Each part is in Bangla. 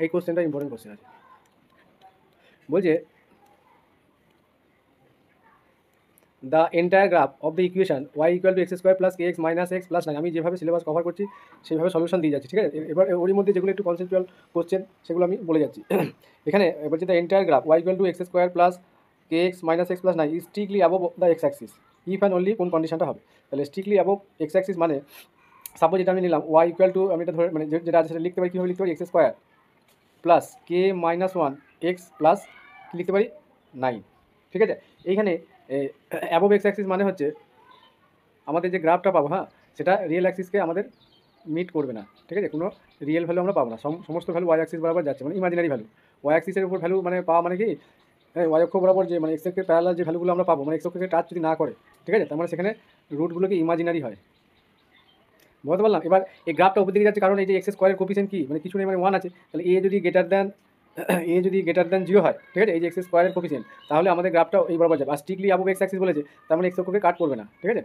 এই কোশ্চেনটা ইম্পর্টেন্ট কোশ্চেন আছে। বলছে the entire graph of the equation y equal to x square plus k x minus x plus 9। আমি যেভাবে সিলেবাস কভার করছি সেইভাবে সলিউশন দিয়ে যাচ্ছি, ঠিক আছে। এবার ওর মধ্যে যেগুলো একটু কনসেপচুয়াল কোশ্চেন সেগুলো আমি বলে যাচ্ছি। এখানে বলছে the entire graph y equal to x square plus k x minus x plus 9 is strictly above the x axis if and only কোন কন্ডিশনটা হবে। তাহলে স্ট্রিক্টলি অ্যাবভ এক্স অ্যাক্সিস মানে সাপোজ এটা আমি নিলাম ওয়াই ইকুয়াল টু, আমি এটা ধরে মানে যেটা আছে সেটা লিখতে পারি, কীভাবে লিখতে পারি, এক্স স্কোয়ার প্লাস কে মাইনাস 1 এক্স প্লাস কী লিখতে পারি 9, ঠিক আছে। এইখানে অ্যাবভ এক্স অ্যাক্সিস মানে হচ্ছে আমাদের যে গ্রাফটা পাবো, হ্যাঁ, সেটা রিয়েল অ্যাক্সিসকে আমাদের মিট করবে না, ঠিক আছে। কোনো রিয়েল ভ্যালু আমরা পাবো না, সমস্ত ভ্যালু ওয়াই অ্যাক্সিস বরাবর যাচ্ছে, মানে ইমাজিনারি ভ্যালু। ওয়াই অ্যাক্সিসের উপর ভ্যালু মানে পাওয়া মানে কি, ওয়াই অক্ষ বরাবর যে মানে এক্সের প্যারালাল যে ভ্যালুগুলো আমরা পাবো, মানে এক্স অক্ষকে টাচ যদি না করে, ঠিক আছে, তার মানে সেখানে রুটগুলো কি ইমাজিনারি হয়। বলতে পারলাম। এবার এই গ্রাফটা উপর দিকে যাচ্ছে কারণ এই যে এক্স স্কোয়ারের কোফিসিয়েন্ট কি, মানে কিছু নেই, মানে 1 আছে। তাহলে এ যদি গ্রেটার দ্যান 0 হয়, ঠিক আছে, এই যে এক্স স্কোয়ারের কোফিসিয়েন্ট, তাহলে আমাদের গ্রাফটা এই বরাবর যাবে। আর স্ট্রিক্টলি অ্যাবভ এক্স অ্যাক্সিস বলেছে, তার মানে এক্স অক্ষকে কাট করবে না, ঠিক আছে।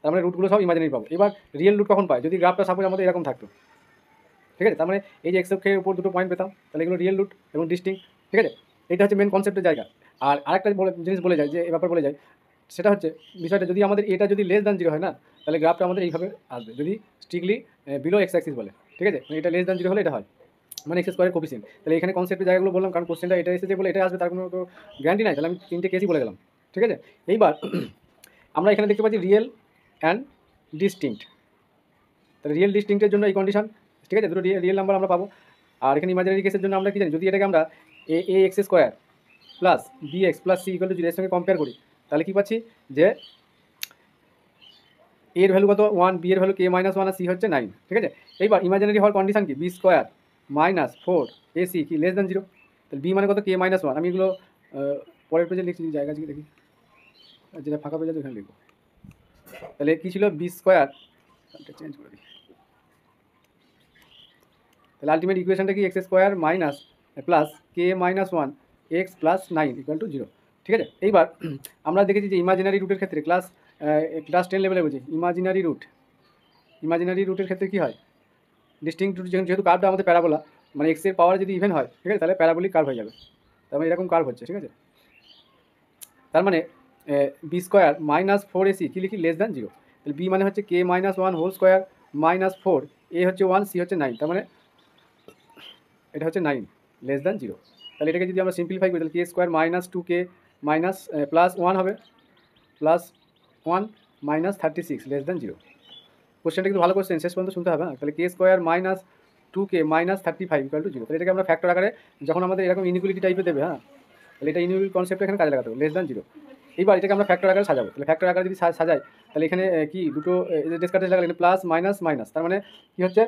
তার মানে রুটগুলো সব ইমাজিনারি পাবো। এবার রিয়েল রুট কখন পায়, যদি গ্রাফটা সাপোজ আমাদের এরকম থাকতো, ঠিক আছে। তার মানে এই যে এক্স অক্ষের উপর দুটো পয়েন্ট পেতাম, তাহলে এগুলো রিয়েল রুট এবং ডিস্টিংক্ট, ঠিক আছে। এটা হচ্ছে মেন কনসেপ্টের জায়গা। আর আরেকটা জিনিস বলে যায়, যে এ ব্যাপার বলে যায়, সেটা হচ্ছে বিষয়টা যদি আমাদের এটা যদি লেস দ্যান 0 হয় না, তাহলে গ্রাফটা আমাদের এইভাবে আসবে, যদি স্ট্রিক্টলি বিলো এক্স অ্যাক্সিস বলে, ঠিক আছে। মানে এটা লেস দ্যান 0 হলে এটা হয়, মানে এক্স স্কোয়ারের কোফিসিয়েন্ট। তাহলে এখানে কনসেপ্টের জায়গাগুলো বললাম, কারণ কোশ্চেনটা এটা এসেছে বলে এটা আসবে তার কোনো তো গ্যারান্টি নাই। তাহলে আমি 3টে কেসই বলে গেলাম, ঠিক আছে। এইবার আমরা এখানে দেখতে পাচ্ছি রিয়েল অ্যান্ড ডিস্টিংক্ট। তাহলে রিয়েল ডিস্টিংক্টের জন্য এই কন্ডিশন, ঠিক আছে, দুটো রিয়েল নাম্বার আমরা পাবো। আর এখানে ইমাজিনারি কেসের জন্য আমরা কি জানি, যদি এটাকে আমরা a x square plus b x plus c equal to 0 এর সঙ্গে কম্পেয়ার করি, তাহলে কী পাচ্ছি, যে এর ভ্যালু কত 1, বি এর ভ্যালু কে মাইনাস 1 আর সি হচ্ছে 9, ঠিক আছে। এইবার ইমাজিনারি হওয়ার কন্ডিশন কি, বি স্কোয়ার মাইনাস 4ac কি লেস দ্যান 0। তাহলে বি মানে কত, কে মাইনাস 1। আমি এগুলো পরের পেজে লিখছি, জায়গা থেকে দেখি, যেটা ফাঁকা পেজ আছে ওখানে লিখবো। তাহলে কী ছিল, বি স্কোয়ার, চেঞ্জ করে দিই। তাহলে আলটিমেট ইকুয়েশনটা কি, x square minus plus K minus 1 x plus 9 equal to 0, ঠিক আছে। এইবার আমরা দেখেছি যে ইমাজিনারি রুটের ক্ষেত্রে ক্লাস 10 লেভেলে বলছি, ইমাজিনারি রুটের ক্ষেত্রে কী হয়, ডিস্টিংক্ট রুট, যেহেতু কার্ভটা আমাদের প্যারাবোলা, মানে এক্সের পাওয়ার যদি ইভেন হয়, ঠিক আছে, তাহলে প্যারাবোলিক কার্ভ হয়ে যাবে। তার মানে এরকম কার্ভ হচ্ছে, ঠিক আছে। তার মানে বি স্কোয়ার মাইনাস 4ac কী লিখি, লেস দ্যান 0। তাহলে বি মানে হচ্ছে কে মাইনাস 1 হোল স্কোয়ার মাইনাস 4, এ হচ্ছে 1, সি হচ্ছে 9, তার মানে এটা হচ্ছে 9 লেস দ্যান 0। তাহলে এটাকে যদি আমরা সিম্পলিফাই করি, তাহলে k square minus 2k minus plus 1 হবে, প্লাস 1 মাইনাস 36 লেস দ্যান 0। কোশ্চেনটা কিন্তু ভালো কোশ্চেন, শেষ পর্যন্ত শুনতে হবে। তাহলে k square minus 2k minus 35 equal to 0। তাহলে এটাকে আমরা ফ্যাক্টর আকারে যখন আমাদের এরকম ইনইকুয়ালিটি টাইপে দেবে, হ্যাঁ, তাহলে এটা ইনইকুয়ালিটি কনসেপ্ট এখানে কাজে লাগাতে হবে, লেস দ্যান 0। এইবার এটাকে আমরা ফ্যাক্টর আকারে সাজাবো। তাহলে ফ্যাক্টর আকারে যদি সাজাই, তাহলে এখানে কি দুটো ডিসকাটেজ লাগালে প্লাস মাইনাস মাইনাস, তার মানে কী হচ্ছে,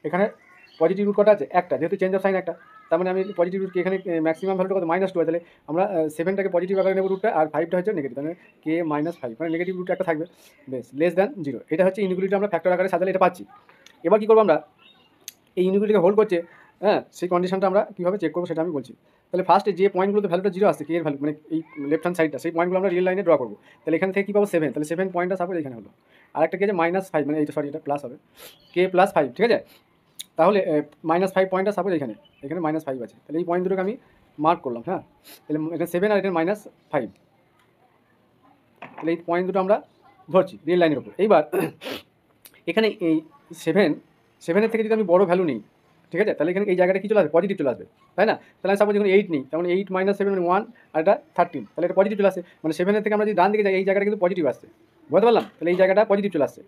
এখানে পজিটিভ রুট কটা আছে, একটা, যেহেতু চেঞ্জ অফ সাইন একটা, তার মানে আমি পজিটিভ রুটকে এখানে ম্যাক্সিমাম ভ্যালুটা কত, -2 হয়। তাহলে আমরা 7টাকে পজিটিভ আকারে নেব রুটটা, আর 5টা হচ্ছে নেগেটিভ, মানে কে মাইনাস 5, মানে নেগেটিভ রুট একটা থাকবে, বেশ, লেস দ্যান 0। এটা হচ্ছে ইনইকুয়ালিটি আমরা ফ্যাক্টর আকারে সাজালে এটা পাচ্ছি। এবার কী করবো আমরা, এই ইনইকুয়ালিটিকে হোল্ড করছে, হ্যাঁ, সেই কন্ডিশনটা আমরা কীভাবে চেক করবো সেটা আমি বলছি। তাহলে ফার্স্টে যে পয়েন্টগুলোতে ভ্যালুটা 0 আসছে, কে এর ভ্যালু মানে এই লেফট হ্যান্ড সাইডটা, সেই পয়েন্টগুলো আমরা রিয়েল লাইনে ড্র করবো। তাহলে এখান থেকে কী পাবো, 7, তাহলে 7 পয়েন্টটা সাপোজ এখানে হলো। আরেকটা কি আছে -5, মানে এইটা, সরি, এটা প্লাস হবে, কে প্লাস 5, ঠিক আছে। তাহলে -5 পয়েন্টটা সাপোজ এখানে -5 আছে। তাহলে এই পয়েন্ট দুটোকে আমি মার্ক করলাম, হ্যাঁ। তাহলে এটা 7 আর এটা -5, তাহলে এই পয়েন্ট দুটো আমরা ধরছি রিয়েল লাইনের উপর। এইবার এখানে এই 7 থেকে যদি আমি বড় ভ্যালু নিই, ঠিক আছে, তাহলে এখানে এই জায়গাটা কী চলে আসবে, পজিটিভ চলে আসবে, তাই না। তাহলে আমি সাপোজ যখন 8 নিই, তখন 8 - 7 মানে 1, আর এটা 13, তাহলে এটা পজিটিভ চলে আসে, মানে 7 থেকে আমরা যদি ডান দিকে যাই, এই জায়গাটা কিন্তু পজিটিভ আসছে, বুঝতে পারলাম। তাহলে এই জায়গাটা পজিটিভ চলে আসছে।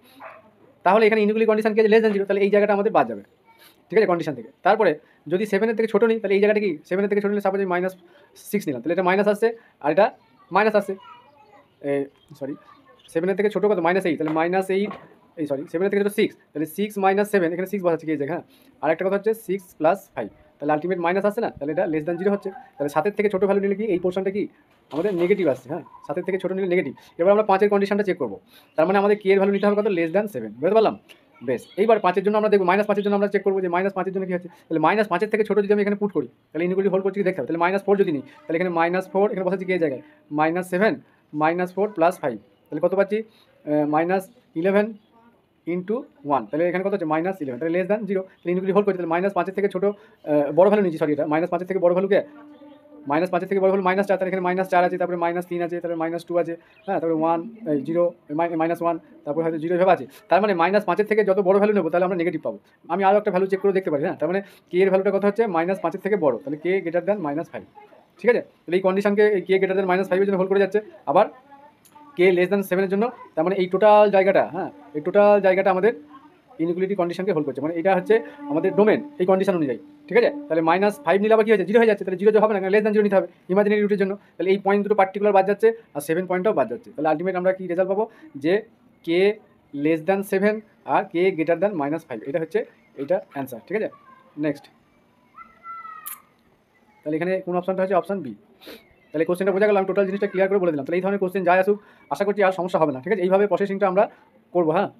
তাহলে এখানে ইনইকুয়ালিটি কন্ডিশন কি আছে, লেস দ্যান 0, তাহলে এই জায়গাটা আমাদের বাদ যাবে, ঠিক আছে, কন্ডিশন থেকে। তারপরে যদি 7 থেকে ছোটো নিই, তাহলে এই জায়গাটা কি, 7 থেকে ছোটো নিলে সাপোজ -6 নিলাম, তাহলে এটা মাইনাস আসছে, আর এটা মাইনাস আসছে, সরি, 7 থেকে ছোটো কত, -8, তাহলে -8, এই সরি, 7 থেকে ছোটো 6, তাহলে 6 - 7, এখানে 6 বসাচ্ছি কি এই জায়গা, হ্যাঁ। আরেকটা কথা হচ্ছে 6 + 5, তাহলে আলটিমেট মাইনাস আসছে না, তাহলে এটা লেস দ্যান 0 হচ্ছে। তাহলে 7 থেকে ছোটো ভ্যালু নিলে কি এই পোর্শনটা কি আমাদের নেগেটিভ আসছে, হ্যাঁ, 7 থেকে ছোটো নিলে নেগেটিভ। এবার আমরা 5 কন্ডিশনটা চেক করবো, তার মানে আমাদের কে এর ভ্যালু নিতে হবে কত, লেস দ্যান 7, বুঝতে পারলাম। বেশ, এইবার 5 জন্য আমরা দেখবো, -5 জন্য আমরা চেক করবো যে -5 জন্য কী হচ্ছে। তাহলে -5 থেকে ছোটো যদি আমি এখানে পুট করি, তাহলে ইনইকুয়ালিটি হোল্ড করছি কি দেখতে হবে। তাহলে -4 যদি নিই, তাহলে এখানে -4, এখানে বসাচ্ছি কি এই জায়গায়, -7 -4 + 5, তাহলে কত পাচ্ছি, -11 ইন্টু 1, তাহলে এখানে কত হচ্ছে -11, তাহলে লেস দ্যান 0, তাহলে ইনক্লুড হোল করছে, তাহলে -5 থেকে ছোটো বড় ভ্যালু নিচ্ছি, সরি এটা -5 থেকে বড় ভ্যালুকে, -5 থেকে বড় ভ্যালু -4, তাহলে এখানে -4 আছে, তারপরে -3 আছে, তারপরে -2 আছে, হ্যাঁ, তারপরে 1 0 -1, তারপরে হয়তো 0 এভাবে আছে। তার মানে -5 থেকে যত বড় ভ্যালু নেবো তাহলে আমরা নেগেটিভ পাবো। আমি আরও একটা ভ্যালু চেক করে দেখতে পারি, হ্যাঁ, তার মানে কে এর ভ্যালুটা কত হচ্ছে -5 থেকে বড়, তাহলে কে গ্রেটার দ্যান -5, ঠিক আছে। তাহলে এই কন্ডিশনকে কে গ্রেটার দ্যান -5 এর জন্য হোল করে যাচ্ছে, আবার কে লেস দ্যান 7 এর জন্য, তার মানে এই টোটাল জায়গাটা, হ্যাঁ, এই টোটাল জায়গাটা আমাদের ইনইকুয়ালিটি কন্ডিশনকে হোল্ড করছে, মানে এটা হচ্ছে আমাদের ডোমেন এই কন্ডিশন অনুযায়ী, ঠিক আছে। তাহলে -5 নিলে আবার কী হয়েছে, 0 হয়ে যাচ্ছে, তাহলে 0 হবে না, লেস দ্যান 0 নিতে হবে ইমাজিনারি রুটের জন্য, তাহলে এই পয়েন্ট দুটো পার্টিকুলার বাদ যাচ্ছে আর 7 পয়েন্টটাও বাদ যাচ্ছে, তাহলে আলটিমেট আমরা কি রেজাল্ট পাবো যে কে লেস দ্যান 7 আর কে গ্রেটার দ্যান -5, এটা হচ্ছে এইটা অ্যান্সার, ঠিক আছে। নেক্সট, তাহলে এখানে কোন অপশনটা হচ্ছে অপশন বি। তাহলে কোশ্চেনটা বোঝা গেল, আমি টোটাল জিনিসটা ক্লিয়ার করে বলে দিলাম। তাহলে এই ধরনের কোশ্চেন যাই আসুক আশা করছি আর সমস্যা হবে না, ঠিক আছে। এইভাবে প্রসেসিংটা আমরা করবো, হ্যাঁ।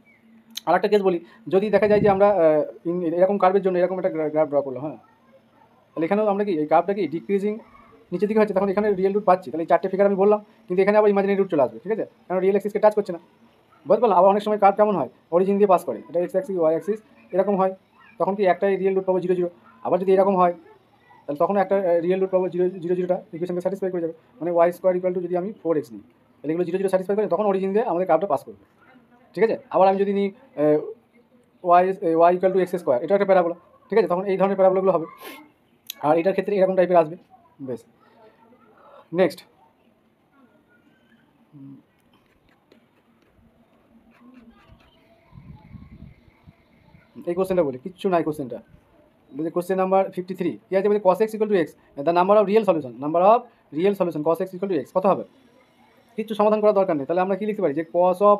আর একটা কেস বলি, যদি দেখা যায় যে আমরা এরকম কার্ভের জন্য এরকম একটা গ্রাফ ড্র করলাম, হ্যাঁ, তাহলে এখানেও আমরা কি এই কার্ভটা কি ডিক্রিজিং নিচের দিকে হচ্ছে, তখন এখানে রিয়েল রুট পাচ্ছি, তাহলে এই 4টে ফিগার আমি বললাম, কিন্তু এখানে আবার ইমাজিনারি রুট চলে আসবে, ঠিক আছে, কারণ রিয়েল অ্যাক্সিসকে টাচ করছে না, বুঝতে পারলাম। আবার অনেক সময় কার্ভ কেমন হয়, অরিজিন দিয়ে পাস করে, এটা এক্স অ্যাক্সিস ওয়াই অ্যাক্সিস এরকম হয়, তখন কি একটাই রিয়েল রুট পাবো 0 0। আবার যদি এরকম হয় তাহলে তখন একটা রিয়েল রুট পাবো 0 0 0টা ইকুয়েশনকে স্যাটিসফাই করে যাবে, মানে ওয়াই স্কোয়ার ইকুয়াল টু যদি আমি 4x নিই, তাহলে এগুলো 0 0 স্যাটিসফাই করে, তখন অরিজিন দিয়ে আমাদের কার্ভটা পাস করবে, ঠিক আছে। আবার আমি যদি নিই y equal to x square, এটা একটা প্যারাবোলা, ঠিক আছে, তখন এই ধরনের প্যারাবোলাগুলো হবে, আর এটার ক্ষেত্রে এরকম টাইপের আসবে। বেশ, নেক্সট, এই কোশ্চেনটা বলি, কিচ্ছু নাই কোশ্চেনটা, বলছে কোশ্চেন নাম্বার 53 কী আছে, বলছে cos x equal to x, the number of real solution cos x equal to x, কত হবে, কিচ্ছু সমাধান করার দরকার নেই। তাহলে আমরা কি লিখতে পারি, যে cos অফ,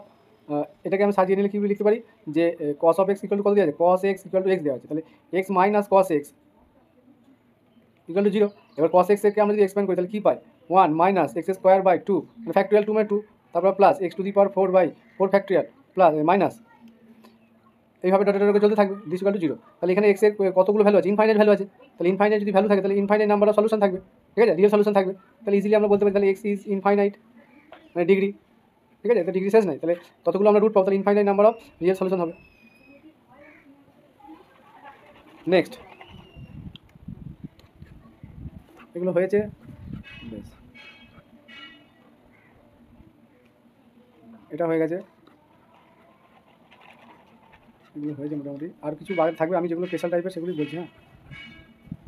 এটাকে আমি সাজিয়ে নিলে কী লিখতে পারি, যে cos of x equal to কত দেওয়া আছে, cos x equal to x দেওয়া আছে, তাহলে x minus cos x equal to 0। এবার cos x কে আমরা যদি এক্সপ্যান্ড করি তাহলে কী পাই, 1 minus x square by 2 factorial 2 2, তারপর plus x to the power 4 by 4 factorial plus minus, এইভাবে ডট ডট চলতে থাকবে, দিস ইকুয়াল টু 0। তাহলে এখানে x এর কতগুলো ভ্যালু আছে, ইনফাইনাইট ভ্যালু আছে, তাহলে ইনফাইনাইট যদি ভ্যালু থাকে তাহলে ইনফাইনাইট নাম্বার অফ সলিউশন থাকবে, ঠিক আছে, রিয়েল সলিউশন থাকবে, তাহলে ইজিলি আমরা বলতে পারি তাহলে x ইজ ইনফাইনাইট, মানে ডিগ্রি, ঠিক আছে, তো ডিগ্রি শেষ নাই, তাহলে ততগুলো আমরা রুট পাবো, তাহলে infinite number of real solution হবে। নেক্সট, এগুলো হয়েছে, বেশ, এটা হয়ে গেছে, এগুলো হয়েছে মোটামুটি, আর কিছু বাকি থাকবে, আমি যেগুলো স্পেশাল টাইপের সেগুলি বলছি, হ্যাঁ।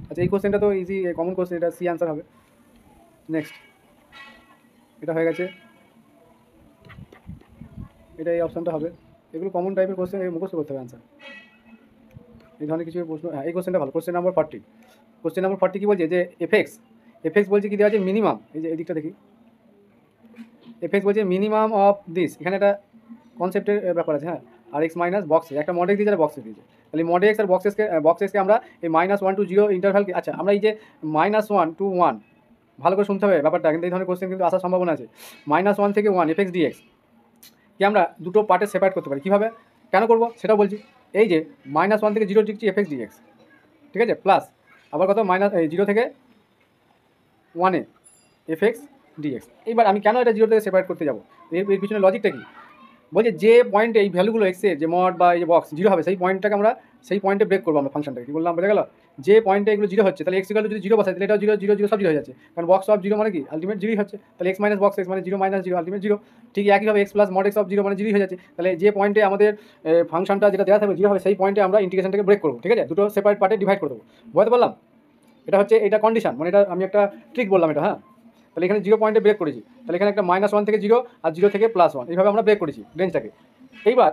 আচ্ছা, এই কোশ্চেনটা তো ইজি কমন কোশ্চেন, এটা সি আনসার হবে। নেক্সট, এটা হয়ে গেছে, এটা এই অপশানটা হবে, এগুলো কমন টাইপের কোশ্চেন, মুখস্থ করতে হবে অ্যান্সার, এই ধরনের কিছু প্রশ্ন। হ্যাঁ, এই কোশ্চেনটা ভালো, কোশ্চেন নাম্বার 40। কোশ্চেন নাম্বার 40 কী বলছে, যে এফএক্স বলছে কি দেওয়া আছে, মিনিমাম, এই যে এদিকটা দেখি, এফএক্স বলছে মিনিমাম অফ দিস, এখানে একটা কনসেপ্টের ব্যাপার আছে, হ্যাঁ, আর এক্স মাইনাস বক্সে একটা মডেক্স দিয়েছে, বক্সে দিয়েছে, তাহলে মডেক্স আর বক্সেসকে আমরা এই -1 to 0 ইন্টারভ্যালকে, আচ্ছা আমরা এই যে -1 to 1 ভালো করে শুনতে হবে ব্যাপারটা, কিন্তু এই ধরনের কোশ্চেন কিন্তু আসার সম্ভাবনা আছে। -1 থেকে 1 এফএক্স ডিএক্স কি আমরা দুটো পার্টে সেপারেট করতে পারি, কীভাবে, কেন করবো সেটাও বলছি। এই যে -1 থেকে 0 দিচ্ছি এফএক্স ডিএক্স, ঠিক আছে, প্লাস আবার কত 0 থেকে 1-এ এফএক্স ডিএক্স। এইবার আমি কেন এটা 0 থেকে সেপারেট করতে যাবো, এর পিছনে লজিকটা কি, বলছে যে পয়েন্টে এই ভ্যালুগুলো এক্সের যে মড বা এই যে বক্স 0 হবে, সেই পয়েন্টটাকে আমরা সেই পয়েন্টে ব্রেক করবো আমরা ফাংশনটাকে, কি বললাম বোঝা গেল, যে পয়েন্টে এগুলো 0 হচ্ছে, তাহলে এক্স ইকুয়াল টু যদি 0 বসাই তাহলে এটাও 0 0 0 সব 0 হয়ে যাচ্ছে, কারণ বক্স অফ 0 মানে কি আলটিমেট 0 হচ্ছে, তাহলে এক্স মাইনাস বক্স এক্স মানে 0 মাইনাস 0 আলটিমেট 0, ঠিক একইভাবে x plus mod x of 0 মানে 0 হয়ে যাচ্ছে, তাহলে যে পয়েন্টে আমাদের ফাংশনটা যেটা দেওয়া থাকবে 0 হবে, সেই পয়েন্টে আমরা ইন্টিগ্রেশনটাকে ব্রেক করবো, ঠিক আছে, দুটো সেপারেট পার্টে ডিভাইড করে দেবো, বুঝতে পারলাম। এটা হচ্ছে এটা কন্ডিশন, মানে এটা আমি একটা ট্রিক বললাম এটা, হ্যাঁ। তাহলে এখানে 0 পয়েন্টে ব্রেক করেছি, তাহলে এখানে একটা -1 থেকে 0 আর 0 থেকে +1, এইভাবে আমরা ব্রেক করেছি রেঞ্জটাকে। এইবার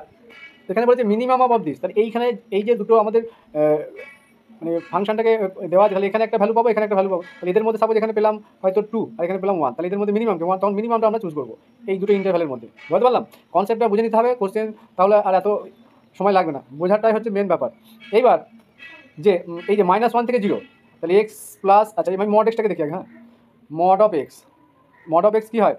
এখানে বলেছে মিনিমাম অফ দিস, তাহলে এইখানে এই যে দুটো আমাদের মানে ফাংশনটাকে দেওয়া, তাহলে এখানে একটা ভ্যালু পাবো, এখানে একটা ভ্যালু পাবো, তাহলে এদের মধ্যে সাপোজ এখানে পেলাম হয়তো 2 আর এখানে পেলাম 1, তাহলে এদের মধ্যে মিনিমাম 1, তখন মিনিমামটা আমরা চুজ করবো এই দুটো ইন্টারভ্যালের মধ্যে, বুঝতে পারলাম। কনসেপ্টটা বুঝে নিতে হবে, কোশ্চেন তাহলে আর এত সময় লাগবে না, বোঝাটাই হচ্ছে মেন ব্যাপার। এইবার যে এই যে -1 থেকে 0, তাহলে এক্স প্লাস, আচ্ছা আমি মড এক্সটাকে দেখি, হ্যাঁ, মড অফ এক্স কী হয়,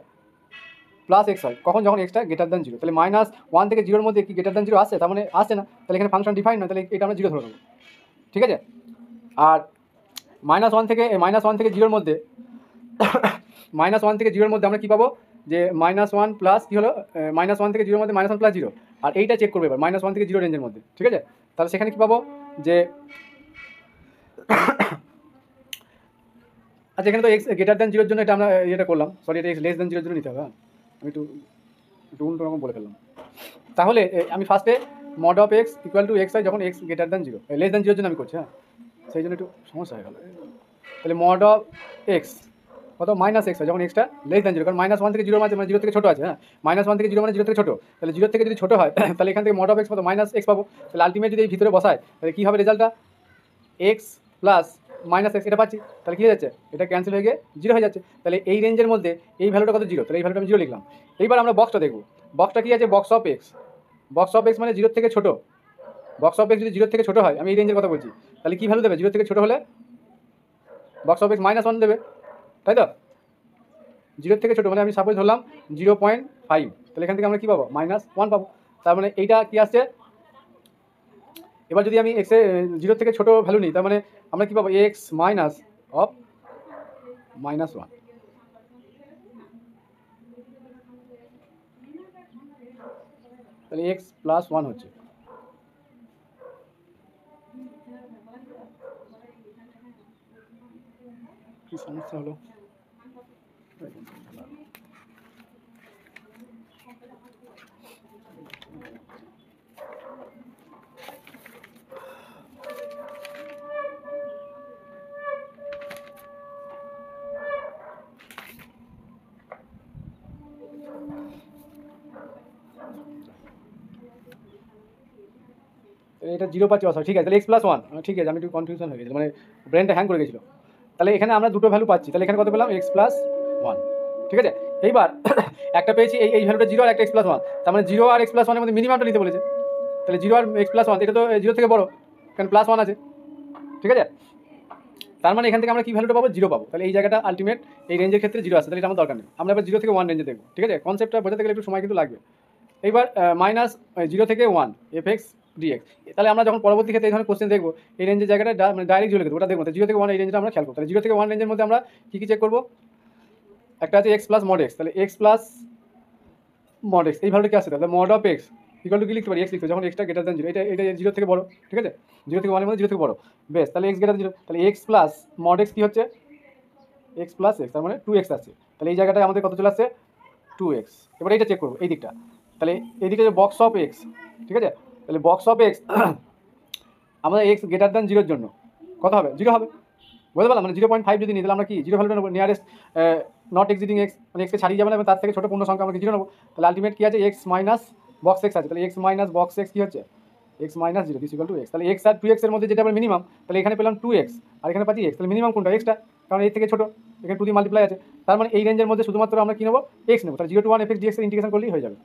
প্লাস এক্স হয়, কখন, যখন এক্সটা গ্রেটার দ্যান 0, তাহলে -1 থেকে 0-এর মধ্যে কি গ্রেটার দ্যান 0 আসছে, তার মানে আসছে না, তাহলে এখানে ফাংশন ডিফাইন নয়, তাহলে এটা আমরা 0 ধরে নেবো, ঠিক আছে। আর -1 থেকে 0-এর মধ্যে -1 থেকে 0-এর মধ্যে আমরা কী পাবো, যে -1 প্লাস কী হলো, -1 থেকে 0-এর মধ্যে -1 প্লাস 0, আর এইটা চেক করবে এবার -1 থেকে 0 রেঞ্জের মধ্যে, ঠিক আছে। তাহলে সেখানে কী পাবো যে আচ্ছা এখানে তো এক্স গ্রেটার দ্যান 0-র জন্য এটা আমরা এটা করলাম, সরি এটা এক্স লেস দ্যান 0-র জন্য নিতে হবে। হ্যাঁ আমি একটু অন্য রকম বলে ফেললাম। তাহলে আমি ফার্স্টে mod of x equal to x হয় যখন x greater than 0, less than 0-র জন্য আমি করছি। হ্যাঁ সেই জন্য একটু সমস্যা হয়ে গেল। তাহলে মড অফ এক্স কত -x হয় যখন এক্সটা লেস দ্যান 0, কারণ -1 থেকে 0 মানে 0 থেকে ছোটো আছে। হ্যাঁ -1 থেকে 0 মানে 0 থেকে ছোটো, তাহলে 0 থেকে যদি ছোটো হয় তাহলে এখান থেকে মড অফ এক্স কত -x পাবো। তাহলে আলটিমেট যদি এই ভিতরে বসায় তাহলে কী হবে রেজাল্টটা, এক্স প্লাস -x এটা পাচ্ছি। তাহলে কী হয়ে যাচ্ছে, এটা ক্যান্সেল হয়ে গিয়ে 0 হয়ে যাচ্ছে। তাহলে এই রেঞ্জের মধ্যে এই ভ্যালুটা কত 0, তাহলে এই ভ্যালুটা আমি 0 লিখলাম। এইবার আমরা বক্সটা দেখব, বক্সটা কী আছে, বক্স অফ এক্স মানে 0 থেকে ছোটো। বক্স অফ এক্স যদি 0 থেকে ছোটো হয়, আমি এই রেঞ্জের কথা বলছি, তাহলে কী ভ্যালু দেবে, 0 থেকে ছোটো হলে বক্স অফ এক্স -1 দেবে, তাই তো। 0 থেকে ছোটো মানে আমি সাপোজ ধরলাম 0.5, তাহলে এখান থেকে আমরা কী পাবো, -1 পাবো। তার মানে এইটা কী আসছে, এবার যদি আমি এক্সে 0 থেকে ছোটো ভ্যালু নিই, তার মানে আমরা কী পাবো, এক্স মাইনাস অফ -1, তাহলে এক্স প্লাস 1 হচ্ছে। কি সমস্যা হলো, এটা 0 পাচ্ছি, ঠিক আছে। তাহলে এক্স প্লাস 1, ঠিক আছে, আমি একটু কনফিউশন হয়ে গেছিলো, মানে ব্রেনটা হ্যাং করে গেছিলো। তাহলে এখানে আমরা দুটো ভ্যালু পাচ্ছি, তাহলে এখানে কত পেলাম, এক্স প্লাস 1, ঠিক আছে। এইবার একটা পেয়েছি এই ভ্যালুটা 0 আর একটা এক্স প্লাস 1, তার মানে 0 আর এক্স প্লাস 1-এর মধ্যে মিনিমামটা নিতে বলেছে। তাহলে 0 আর এক্স প্লাস 1 এটা তো 0 থেকে বড়ো, কারণ প্লাস 1 আছে, ঠিক আছে। তার মানে এখান থেকে আমরা কী ভ্যালুটা পাবো, 0 পাবো। তাহলে এই জায়গাটা আলটিমেট এই রেঞ্জের ক্ষেত্রে 0 আসে, তাহলে এটা আমার দরকার নেই। আমরা এবার 0 থেকে 1 রেঞ্জে দেখবো, ঠিক আছে। কনসেপ্টটা বোঝাতে গেলে একটু সময় কিন্তু লাগবে। এইবার -0 থেকে 1 এফ(x) dx, তাহলে আমরা যখন পরবর্তী ক্ষেত্রে এই ধরনের কোশ্চেন দেখবো, এই রেঞ্জের জায়গাটা মানে ডাইরেক্ট 0 লিখে দেবো, ওটা দেখবো। 0 থেকে 1 এই রেঞ্জটা আমরা খেয়াল করবো। তাহলে 0 থেকে 1 রেঞ্জের মধ্যে আমরা কী কী চেক করবো, একটা আছে এক্স প্লাস মড এক্স, তাহলে এক্স প্লাস মড এক্স এই ভ্যালুটা কী আসছে, তাহলে mod of x equal to কী লিখতে পারি, এক্স লিখতে যখন এক্সটা গ্রেটার দ্যান 0, এটা 0 থেকে বড়ো, ঠিক আছে। 0 থেকে 1-এর মধ্যে 0 থেকে বড়ো, বেশ। তাহলে এক্স গ্রেটার 0, তাহলে এক্স প্লাস মড এক্স কী হচ্ছে, এক্স প্লাস এক্স, তার মানে 2x আসছে। তাহলে এই জায়গাটায় আমাদের কত চলে আসছে, 2x। এবার এইটা চেক করবো এই দিকটা, তাহলে এই দিকটা যে বক্স অফ এক্স, ঠিক আছে। তাহলে বক্স অফ এক্স আমাদের এক্স গ্রেটার দ্যান 0-র জন্য কত হবে, 0 হবে, বুঝতে পারলাম। মানে 0.5 যদি নিই, তাহলে আমরা কি 0 ভ্যালুটা নেবো, নিয়ারেস্ট নট এক্সিডিং এক্স, মানে এক্সকে ছাড়িয়ে যাবে না এবং তার থেকে ছোটো পূর্ণ সংখ্যা আমরা 0 নেবো। তাহলে আলটিমেট কী আছে, এক্স মাইনাস বক্স এক্স আছে, তাহলে এক্স মাইনাস বক্স এক্স কী হচ্ছে, x minus 0 equal to x. তাহলে এক্স আর 2x এর মধ্যে যেটা আমরা মিনিমাম, তাহলে এখানে পেলাম 2x আর এখানে পাচ্ছি এক্স, তাহলে মিনিমাম কোনটা, এক্সটা, কারণ এর থেকে ছোটো, এখানে 2 দিয়ে মাল্টিপ্লাই আছে। তার মানে এই রেঞ্জের মধ্যে শুধুমাত্র আমরা কী নেবো, এক্স নেবো। তাহলে 0 to 1 এফ(x) dx এর ইন্টিগ্রেশন করলেই হয়ে যাবে,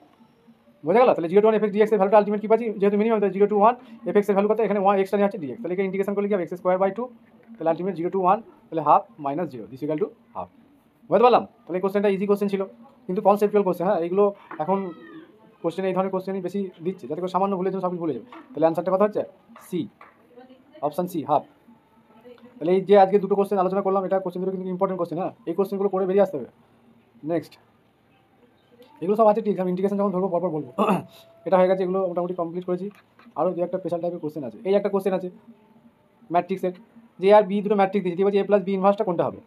বোঝা গেল। তাহলে 0 to 1 এফ(x) dx এর ভ্যালুটা আলটিমেট কী পাচ্ছি, যেহেতু মিনিমাম, তাহলে 0 to 1 এফ(x) এর ভ্যালু কত, এখানে 1 এক্সটা নেওয়া হচ্ছে dx, তাহলে এখানে ইন্টিগ্রেশন করলে কি হবে, x²/2, তাহলে আলটিমেট 0 to 1, তাহলে half minus 0 equal to half, বুঝতে পারলাম। তাহলে এই কোশ্চেনটা ইজি কোশ্চেন ছিল, কিন্তু কনসেপচুয়াল কোশ্চেন। হ্যাঁ এইগুলো এখন কোশ্চেন এই ধরনের কোশ্চেনই বেশি দিচ্ছে, যাতে করে সামান্য ভুলের জন্য সব কিছু ভুলে যাবে। তাহলে অ্যান্সারটা কথা হচ্ছে সি, অপশান সি, হাফ। তাহলে এই যে আজকে দুটো কোশ্চেন আলোচনা করলাম, এটা কোশ্চেন দুটো কিন্তু ইম্পর্টেন্ট কোশ্চেন। হ্যাঁ এই কোশ্চেনগুলো করে বেরিয়ে আসতে হবে। নেক্সট এগুলো সব আছে ঠিক, আমি ইন্টিগ্রেশন যখন ধরবো পরপর বলবো। এটা হয়ে গেছে, এগুলো মোটামুটি কমপ্লিট করেছি। আরও দু একটা স্পেশাল টাইপের কোশ্চেন আছে। এই একটা কোশ্চেন আছে ম্যাট্রিক্সের, যে আর বি দুটো ম্যাট্রিক্স দিয়েছি, এবার এ প্লাস বি ইনভার্সটা কোনটা হবে,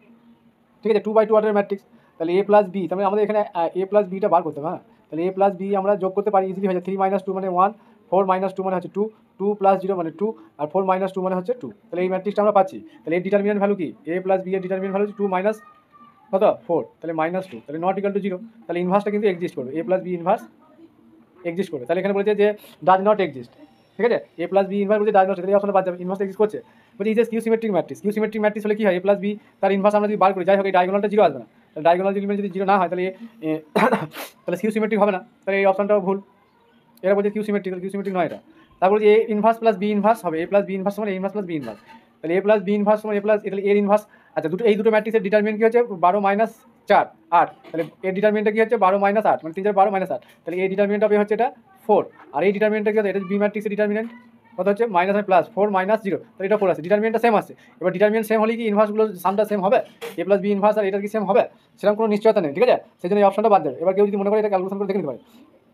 ঠিক আছে। 2/2 অর্ডারের ম্যাট্রিক্স, তাহলে এ প্লাস বি, তাহলে আমাদের এখানে এ প্লাস বিটা বার করতে হবে। হ্যাঁ তাহলে এ প্লাস বি আমরা যোগ করতে পারি, ইজিলি হয়ে যায়। 3 - 2 মানে 1, 4 - 2 মানে হচ্ছে 2, 2 + 0 মানে 2, আর 4 - 2 মানে হচ্ছে 2। তাহলে এই ম্যাট্রিক্সটা আমরা পাচ্ছি। তাহলে এর ডিটারমিনেন্ট ভ্যালু কি, এ প্লাস বি এর ডিটারমিনেন্ট ভ্যালু 2 মাইনাস কত 4, তাহলে -2, তাহলে নট ইকুয়াল টু 0। তাহলে ইনভার্সটা কিন্তু এক্সিস্ট করবে, এ প্লাস বি ইনভার্স এক্সিস্ট করবে। তাহলে এখানে বলেছে যে ডাজ নট এক্সিস্ট, ঠিক আছে। এ প্লাস বি ইনভার্স বলছে ডাজ নট, তাহলে এই অপশনটা বাদ যাবে, ইনভার্স এক্সিস্ট করছে। বলছে is A skew symmetric matrix, skew symmetric matrix হলে কি হয়, এ প্লাস বি তার ইনভার্স আমরা যদি বার করি, যাই হোক এই ডায়াগোনালটা 0 আসবে না। তাহলে ডায়াগোনাল এলিমেন্ট যদি 0 না হয়, তাহলে তাহলে কিউ সিমেট্রিক হবে না, তাহলে এই অপশনটাও ভুল। এরা বলছে কিউ সিমেট্রিক, কিউ সিমেট্রিক নয় এটা। তারপর যে A inverse plus B inverse হবে, এ প্লাস বি ইনভার্স সমান A inverse plus B inverse, তাহলে এ প্লাস বি ইনভার্স সমান এ প্লাস, তাহলে এর ইনভার্স। আচ্ছা দুটো এই দুটো ম্যাট্রিক্সের ডিটারমিনেন্ট কি হচ্ছে, 12 - 4 8, তাহলে এর ডিটারমিনেন্টটা কি হচ্ছে 12 - 8, মানে 3 4 12 - 8, তাহলে এই ডিটারমিনেন্ট হবে হচ্ছে এটা 4, আর এই ডিটারমিনেন্টটা কি হচ্ছে, এটা বি ম্যাট্রিক্সের ডিটারমিনেন্ট কত হচ্ছে মাইনাস প্লাস 4 - 0, তাহলে এটা 4 আছে, ডিটারমিনেন্টটা সেম আসছে। এবার ডিটারমিনেন্ট সেম হলে কি ইনভার্সগুলো সামটা সেম হবে, এ প্লাস বি ইনভার্স আর এটা কি সেম হবে, সেরকম কোনো নিশ্চয়তা নেই, ঠিক আছে। সেই জন্য এই অপশনটা বাদ দেবে। এবার কেউ যদি মনে করে এটা ক্যালকুলেশন করে দেখে নিতে পারে।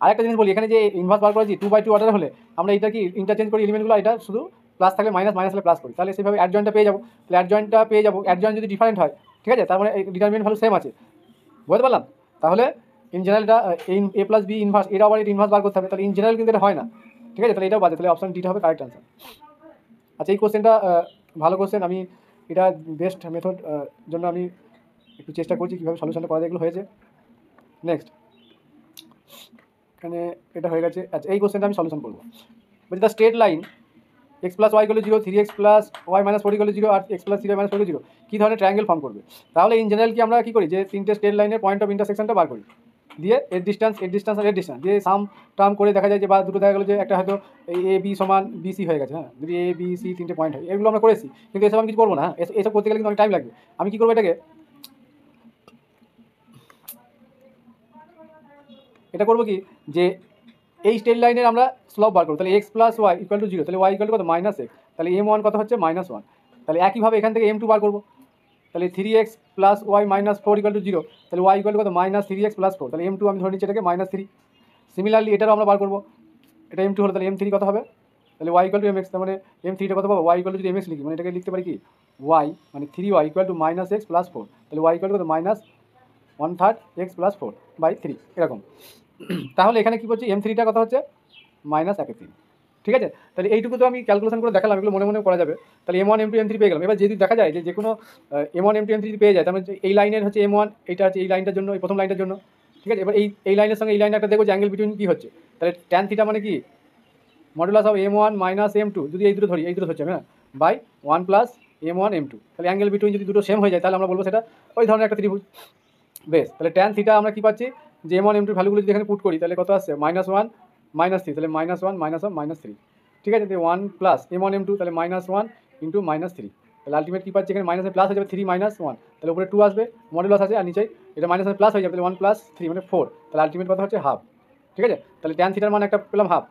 আরেকটা জিনিস বলি, এখানে যে ইনভার্স বার করেছি 2/2 অর্ডার হলে আমরা এটা কি ইন্টারচেঞ্জ করি এলিমেন্টগুলো, এটা শুধু প্লাস থাকলে মাইনাস, মাইনাস হলে প্লাস করি, তাহলে সেভাবে অ্যাডজয়েন্টটা পেয়ে যাবো। তাহলে অ্যাডজয়েন্টটা পেয়ে যাবো, অ্যাডজয়েন্ট যদি ডিফারেন্ট হয়, ঠিক আছে, তার মানে ডিটারমিনেন্ট ভ্যালু সেম আছে, বুঝতে পারলাম। তাহলে ইন জেনারেলটা এ প্লাস বি ইনভার্স, এটা আবার ইনভার্স বার করতে হবে, তাহলে ইন জেনারেল কিন্তু এটা হয় না, ঠিক আছে, তাহলে এটাও বাজে, তাহলে অপশন ডিটা হবে কারেক্ট আনসার। আচ্ছা, এই কোশ্চেনটা ভালো কোশ্চেন, আমি এটা বেস্ট মেথড জন্য আমি একটু চেষ্টা করছি কীভাবে সলিউশনটা করা যায়, এগুলো হয়েছে। নেক্সট এখানে এটা হয়ে গেছে। আচ্ছা, এই কোশ্চেনটা আমি সলিউশন করবো। বলছি the straight line x plus y equal to 0, 3x plus y minus 4 equal to 0 আর এক্স প্লাস 3y মাইনাস 4 0 কী ধরনের ট্রায়াঙ্গেল ফর্ম করবে। তাহলে ইন জেনারেল কি আমরা কী করি, যে তিনটে স্ট্রেট লাইনের পয়েন্ট অফ ইন্টারসেকশনটা বার করি, দিয়ে এর ডিস্টেন্স আর এর ডিস্টেন্স দিয়ে সাম টার্ম করে দেখা যায় যে, বা দুটো দেখা গেলো যে একটা হয়তো এই এ বি সমান বিসি হয়ে গেছে, হ্যাঁ, যদি এ বি সি তিনটে পয়েন্ট হয়, এগুলো আমরা করেছি, কিন্তু এসব আমি কিছু করবো না, এসব করতে গেলে কিন্তু অনেক টাইম লাগবে। আমি কী করবো, এটা করবো কি, যে এই স্ট্রেট লাইনের আমরা স্লপ বার করবো, তাহলে x plus y equal to 0, তাহলে ওয়াই ইকুয়াল টু কত মাইনাস এক্স, তাহলে M1 কত হচ্ছে -1, তাহলে একইভাবে এখান থেকে M2 বার করবো, তাহলে 3x plus y minus 4 equal to 0, তাহলে ওয়াই ইকুয়াল টু কত -3x প্লাস 4, তাহলে M2 আমি ধরে নিচ্ছি এটাকে -3। সিমিলারলি এটারও আমরা বার করবো, এটা M2 হলো, তাহলে M3 কত হবে, তাহলে ওয়াই ইকুয়াল টু mx, তার মানে M3টা কত পাবো, ওয়াই ইকুয়াল টু যদি mx লিখি, মানে এটাকে লিখতে পারি কি ওয়াই মানে 3y equal to -x plus 4, তাহলে ওয়াই ইকুয়াল টু কত -1/3 x প্লাস 4/3 এরকম। তাহলে এখানে কী করছি, M3টা কত হচ্ছে -1/3, ঠিক আছে। তাহলে এইটুকু তো আমি ক্যালকুলেশন করে দেখালাম, এগুলো মনে মনে করা যাবে। তাহলে M1 M2 M3 পেয়ে গেলাম। এবার যদি দেখা যায় যে কোনো M1 M2 M3 পেয়ে যায়, তার মানে এই লাইনের হচ্ছে M1, এইটা হচ্ছে এই লাইনটার জন্য, এই প্রথম লাইনটার জন্য, ঠিক আছে। এবার এই লাইনের সঙ্গে এই লাইনে একটা দেখবো যে অ্যাঙ্গেল বিটুইন কী হচ্ছে, তাহলে ট্যান থিটা মানে কি modulus of M1 minus M2, যদি এই দুটো ধরি, এই দুটো হচ্ছে হ্যাঁ, বাই 1 প্লাস M1 M2, তাহলে অ্যাঙ্গেল বিটুইন যদি দুটো সেম হয়ে যায়, তাহলে আমরা বলবো সেটা ওই ধরনের একটা ত্রিভুজ। বেশ, তাহলে ট্যান থিটা আমরা কী পাচ্ছি, যে M1 M2 ভ্যালুগুলো যদি এখানে পুট করি, তাহলে কত আসছে -1 -3, তাহলে -1 -1 -3, ঠিক আছে। তাহলে 1 প্লাস M1 M2, তাহলে -1 ইন্টু -3, তাহলে আলটিমেট কী পাচ্ছি, এখানে মাইনাসে প্লাস হয়ে যাবে 3 - 1, তাহলে উপরে 2 আসবে, মডুলাস আছে, আর নিচে এটা মাইনাসে প্লাস হয়ে যাবে, তাহলে 1 প্লাস 3 মানে 4, তাহলে আলটিমেট কথা হচ্ছে হাফ, ঠিক আছে। তাহলে ট্যান থিটার মান একটা পেলাম হাফ,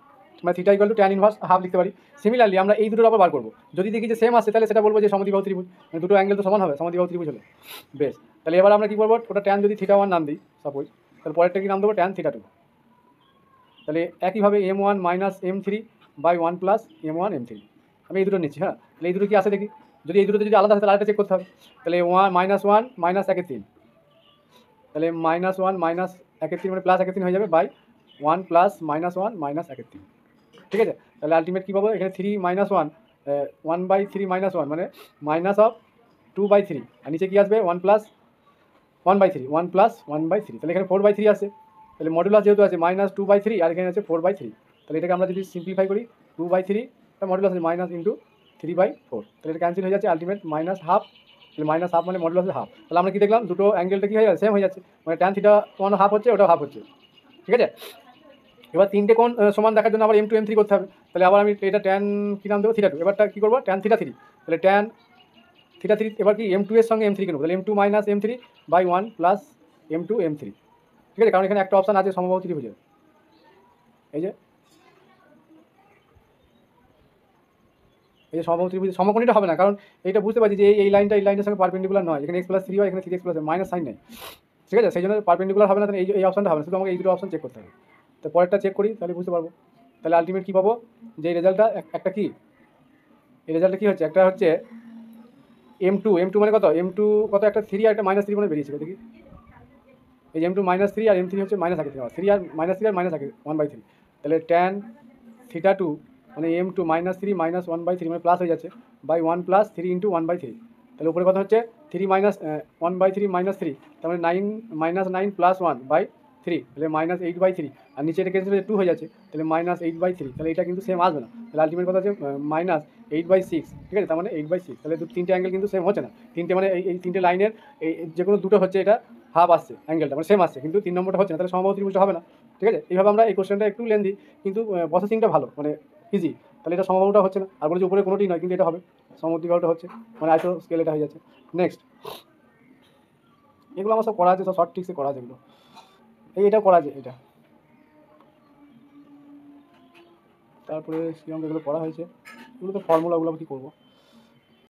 মানে theta equal to tan inverse half লিখতে পারি। সিমিলারলি আমরা এই দুটোর আবার বার করবো, যদি দেখি যে সেম আসে, তাহলে সেটা বলবো যে সমদ্বিবাহু ত্রিভুজ, মানে দুটো অ্যাঙ্গেল তো সমান হবে সমদ্বিবাহু ত্রিভুজ হলে। বেশ, তাহলে এবার আমরা কী করবো, ওটা ট্যান যদি θ1 নাম দিই সাপোজ, তাহলে পরেরটা কি নাম দেবো, ট্যান θ2। তাহলে একইভাবে M1 minus M3 by 1 plus M1 M3, আমি এই দুটো নিচ্ছি, হ্যাঁ। তাহলে এই দুটো কি আসে দেখি, যদি এই দুটোতে যদি আলাদা হয় তাহলে আরেকটা চেক করতে হবে। তাহলে 1 -1 -1/3, তাহলে -1 -1/3 মানে +1/3 হয়ে যাবে, বাই 1 প্লাস -1 -1/3, ঠিক আছে। তাহলে আলটিমেট কী পাবো, এখানে 3 - 1 1/3 -1 মানে -2/3, আর নিচে কী আসবে 1 প্লাস 1/3 1 প্লাস 1/3, তাহলে এখানে 4/3 আসে, তাহলে মডুলাস যেহেতু আছে -2/3, আর এখানে আছে 4/3, তাহলে এটাকে আমরা যদি সিম্পলিফাই করি 2/3, তার মডুলাস আছে -3/4, তাহলে এটা ক্যান্সেল হয়ে যাচ্ছে, আলটিমেট -1/2, তাহলে -1/2 মানে মডুলাস হাফ। তাহলে আমরা কি দেখলাম, দুটো অ্যাঙ্গেলটা কী হয়ে যাচ্ছে, সেম হয়ে যাচ্ছে, মানে ট্যান θ1 হাফ হচ্ছে, ওটাও হাফ হচ্ছে, ঠিক আছে। এবার তিনটে কোণ সমান দেখার জন্য আবার M2 M3 করতে হবে, তাহলে আবার আমি এটা ট্যান কী নাম দেবো, θ2, এবারটা কী করবো, ট্যান θ3, তাহলে ট্যান θ3 এবার কি M2 এর সঙ্গে M3 কে নেবো, তাহলে M2 minus M3 by 1 plus M2 M3, ঠিক আছে, কারণ এখানে একটা অপশান আছে সমবাহু ত্রিভুজের, এই যে সমবাহু ত্রিভুজের সমকোণীটা হবে না, কারণ এইটা বুঝতে পারছি যে এই লাইনটা এই লাইনের সঙ্গে পারপেন্ডিকুলার নয়, এখানে x+3y, এখানে 3x+, মাইনাস সাইন নেই, ঠিক আছে, সেই জন্য পারপেন্ডিকুলার হবে না, তাহলে এই অপশানটা হবে না, শুধু আমাকে এই দুটো অপশান চেক করতে হবে। তো পরেরটা চেক করি, তাহলে বুঝতে পারবো। তাহলে আলটিমেট কী পাবো, যে এই রেজাল্টটা একটা কি, এই রেজাল্টটা কী হচ্ছে, একটা হচ্ছে M2 মানে কত, M2 কত, একটা 3 আর একটা -3 মানে বেরিয়েছিল, দেখি এই যে M2 -3 আর M3 হচ্ছে -3 আর -3 আর -1/3, তাহলে ট্যান θ2 মানে M2 -3 -1/3 মানে প্লাস হয়ে যাচ্ছে, বাই 1 প্লাস 3 ইন্টু 1/3, তাহলে উপরে কথা হচ্ছে 3 1/3 -3, তার মানে 9 প্লাস 1/3, তাহলে -8/3, আর নিচে এটা ক্যান্সেল হয়ে 2 হয়ে যাচ্ছে, তাহলে -8/3, তাহলে এটা কিন্তু সেম আসবে না, তাহলে আলটিমেট কথা হচ্ছে -8/6, ঠিক আছে, তার মানে 8/6, তাহলে তিনটে অ্যাঙ্গেল কিন্তু সেম হচ্ছে না, তিনটে মানে এই তিনটে লাইনের এই যে কোনো দুটো হচ্ছে, এটা হাফ আসছে অ্যাঙ্গেলটা, মানে সেম আসছে, কিন্তু 3 নম্বরটা হচ্ছে না, তাহলে সমবাহু ত্রিভুজটা হবে না, ঠিক আছে। এইভাবে আমরা এই কোশ্চেনটা একটু লেন্দি, কিন্তু প্রসেসিংটা ভালো, মানে ইজি, তাহলে এটা সমবাহুটা হচ্ছে না, আর বলেছে উপরে কোনোটি নয়, কিন্তু এটা হবে, সমদ্বিবাহুটা হচ্ছে, মানে আইসো স্কেল এটা হয়ে যাচ্ছে। নেক্সট, এগুলো আমার সব করা আছে, সব শর্ট ট্রিক্সে করা আছে এগুলো, এটা করা আছে এটা, তারপরে সেরকম এগুলো করা হয়েছে, এগুলো তো ফর্মুলাগুলো কী করবো।